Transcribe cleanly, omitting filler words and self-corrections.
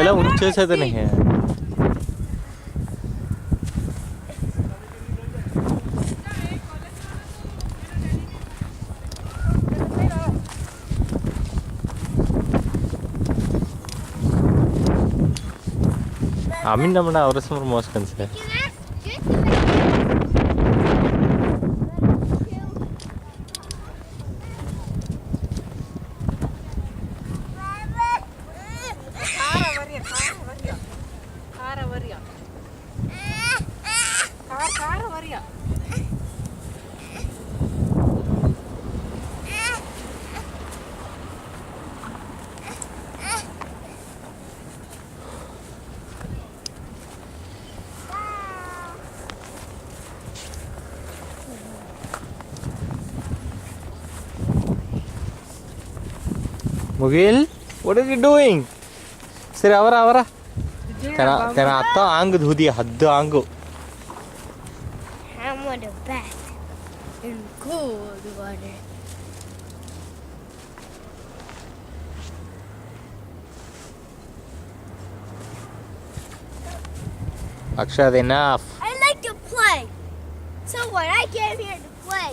त्याला उंचीचं नाही आहे. आम्ही ना म्हणा आवरसमोर मॉस्कन्स आहे. मुगिल, what are you doing? Sir आवरा त्यांना आता अंग धुऊ दे, हद्द अंग. I want a bath in cold water. Akshad, enough. I like to play. So what? I came here to play.